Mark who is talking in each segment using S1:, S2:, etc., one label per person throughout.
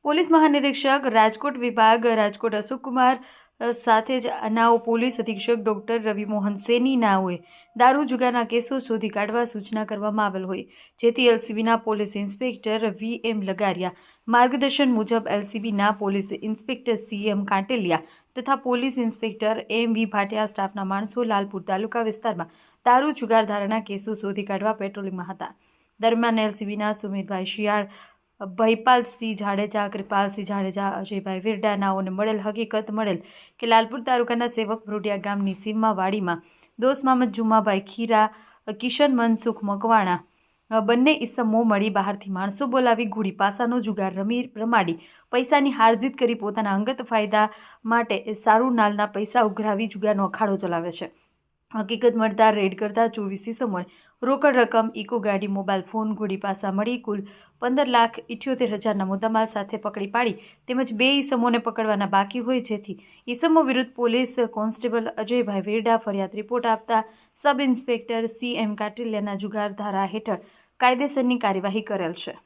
S1: Police મહાનિરીક્ષક Rajkot વિભાગ રાજકોટ અશોકકુમાર સાથે જ નાઓ પોલીસ અધિક્ષક ડોક્ટર રવિમોહન સેની નાઓએ દારૂ જુગારના કેસો શોધી કાઢવા સૂચના કરવામાં આવેલ હોય, જેથી એલસીબીના પોલીસ ઇન્સ્પેક્ટર વીએમ લગારિયા માર્ગદર્શન મુજબ એલસીબીના પોલીસ ઇન્સ્પેક્ટર સીએમ કાંટેલિયા તથા પોલીસ ઇન્સ્પેક્ટર એમ.વી. ભાટિયા સ્ટાફના માણસો લાલપુર તાલુકા વિસ્તારમાં દારૂ જુગારધારાના કેસો શોધી કાઢવા પેટ્રોલિંગમાં હતા. દરમિયાન એલસીબીના સુમિતભાઈ શિયાળ, ભયપાલસિંહ જાડેજા, કૃપાલસિંહ જાડેજા, અજયભાઈ વિરડા નાઓને મળેલ હકીકત મળેલ કે લાલપુર તાલુકાના સેવક ભ્રોડિયા ગામની સીમમાં વાડીમાં દોસ્ત મામદ જુમાભાઈ ખીરા, કિશન મનસુખ મકવાણા બંને ઇસમો મળી બહારથી માણસો બોલાવી ઘોડી પાસાનો જુગાર રમાડી પૈસાની હારજીત કરી પોતાના અંગત ફાયદા માટે સારું નાલના પૈસા ઉઘરાવી જુગારનો અખાડો ચલાવે છે. હકીકત મળતા રેડ કરતા 24 ઇસમોએ રોકડ રકમ, ઇકો ગાડી, મોબાઈલ ફોન, ઘોડી પાસા મળી કુલ 15,78,000ના મુદ્દામાલ સાથે પકડી પાડી તેમજ 2 ઇસમોને પકડવાના બાકી હોય, જેથી ઇસમો વિરુદ્ધ પોલીસ કોન્સ્ટેબલ અજયભાઈ વેરડા ફરિયાદ રિપોર્ટ આપતા સબ ઇન્સ્પેક્ટર સીએમ કાંટેલિયાના જુગાર ધારા હેઠળ કાયદેસરની કાર્યવાહી કરેલ છે.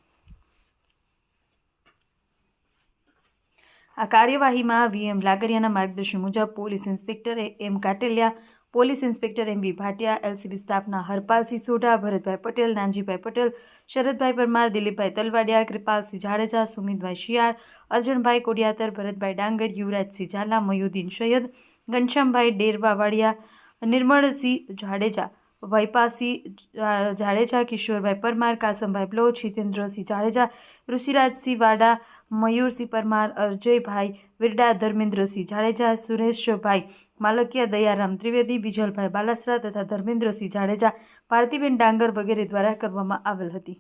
S1: આ કાર્યવાહીમાં વીએમ લાગરિયાના માર્ગદર્શન મુજબ police inspector M Kanteliya, police inspector M V. Bhatia, LCB સ્ટાફના હરપાલસિંહ સોઢા, ભરતભાઈ પટેલ, નાનજીભાઈ પટેલ, શરદભાઈ પરમાર, દિલીપભાઈ તલવાડિયા, કૃપાલસિંહ જાડેજા, સુમિતભાઈ શિયાળ, અર્જણભાઈ કોડિયાતર, ભરતભાઈ ડાંગર, યુવરાજસિંહ ઝાલા, મયુદ્દીન સૈયદ, ઘનશ્યામભાઈ ડેરવાવાડિયા, નિર્મળસિંહ જાડેજા, વૈપાસિંહ જાડેજા, કિશોરભાઈ પરમાર, કાસમભાઈ બ્લોચ, હિતેન્દ્રસિંહ જાડેજા, ઋષિરાજસિંહ વાડા, મયુરસિંહ પરમાર, અજયભાઈ વિરડા, ધર્મેન્દ્રસિંહ જાડેજા, સુરેશભાઈ માલકિયા, દયારામ ત્રિવેદી, બીજલભાઈ બાલાસરા તથા ધર્મેન્દ્રસિંહ જાડેજા, ભારતીબેન ડાંગર વગેરે દ્વારા કરવામાં આવેલ હતી.